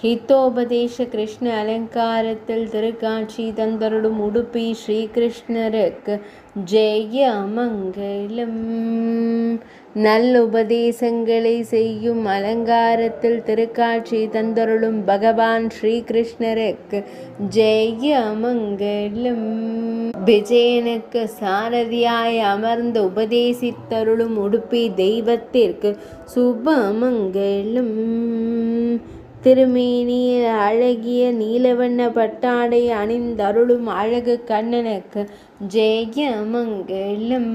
ஹிதோபதேச கிருஷ்ண அலங்காரத்தில் திருக்காட்சி தந்தருளும் உடுப்பி ஸ்ரீகிருஷ்ணருக்கு ஜெய மங்களம். நல்லுபதேசங்களை செய்யும் அலங்காரத்தில் திருக்காட்சி தந்தருளும் பகவான் ஸ்ரீகிருஷ்ணருக்கு ஜெய மங்களம். விஜயனுக்கு சாரதியாய் அமர்ந்து உபதேசித்தருளும் உடுப்பி தெய்வத்திற்கு சுபமங்கலம். திருமேனியில் அழகிய நீலவண்ண பட்டாடை அணிந்தருளும் அழகு கண்ணனுக்கு ஜெய மங்களம்.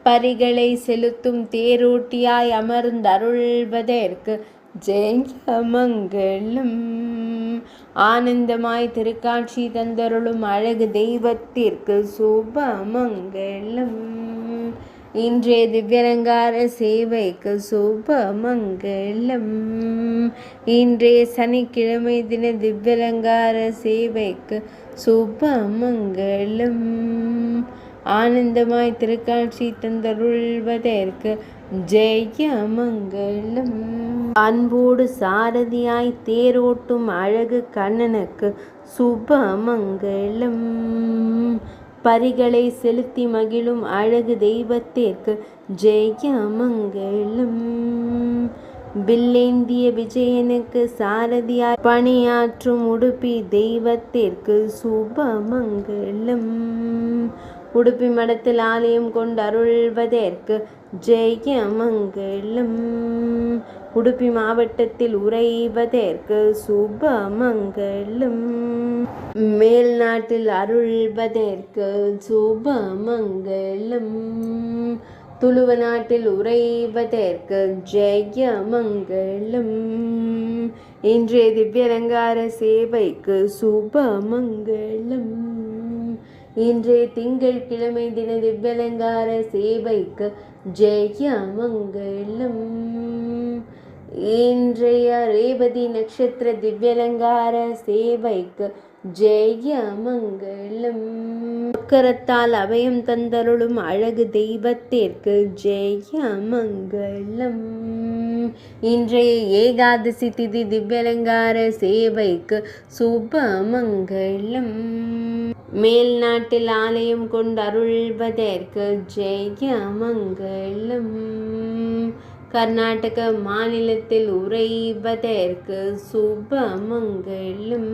பரிகளை செலுத்தும் தேரோட்டியாய் அமர்ந்தருள்வதற்கு ஜெய மங்களம். ஆனந்தமாய் திருக்காட்சி தந்தருளும் அழகு தெய்வத்திற்கு சுபமங்களம். இன்றைய திவ்யலங்கார சேவைக்கு சுபமங்களம். இன்றைய சனிக்கிழமை தின திவ்யலங்கார சேவைக்கு சுபமங்களம். ஆனந்தமாய் திருக்காட்சி தந்தருள்வதற்கு ஜெய மங்களம். அன்போடு சாரதியாய் தேரோட்டும் அழகு கண்ணனுக்கு சுபமங்களம். பரிகளை செலுத்தி மகிழும் அழகு தெய்வத்திற்கு ஜெய மங்களம். வில்லேந்திய விஜயனுக்கு சாரதியாய் பணியாற்றும் உடுப்பி தெய்வத்திற்கு சுபமங்களம். உடுப்பி மடத்தில் ஆலயம் கொண்டு அருள்வதற்கு ஜெய மங்களம். உடுப்பி மாவட்டத்தில் உறைவதற்கு சுபமங்களம். மேல் நாட்டில் அருள்வதற்கு சுபமங்களம். துளுவ நாட்டில் உறைவதற்கு ஜெய மங்களம். இன்றைய திவ்யலங்கார சேவைக்கு சுபமங்களம். இன்றைய திங்கட்கிழமை தின திவ்யலங்கார சேவைக்கு ஜெய மங்களம். இன்றைய ரேவதி நட்சத்திர திவ்யலங்கார சேவைக்கு ஜெய மங்களம். மக்கரத்தால் அபயம் தந்தருளும் அழகு தெய்வத்திற்கு ஜெய மங்களம். இன்றைய ஏகாதசி திதி திவ்யலங்கார சேவைக்கு சுபமங்களம். மேல் நாட்டில் ஆலயம் கொண்டு அருள்வதற்கு ஜெய மங்களம். கர்நாடக மாநிலத்தில் உறைவதற்கு சுபமங்களம்.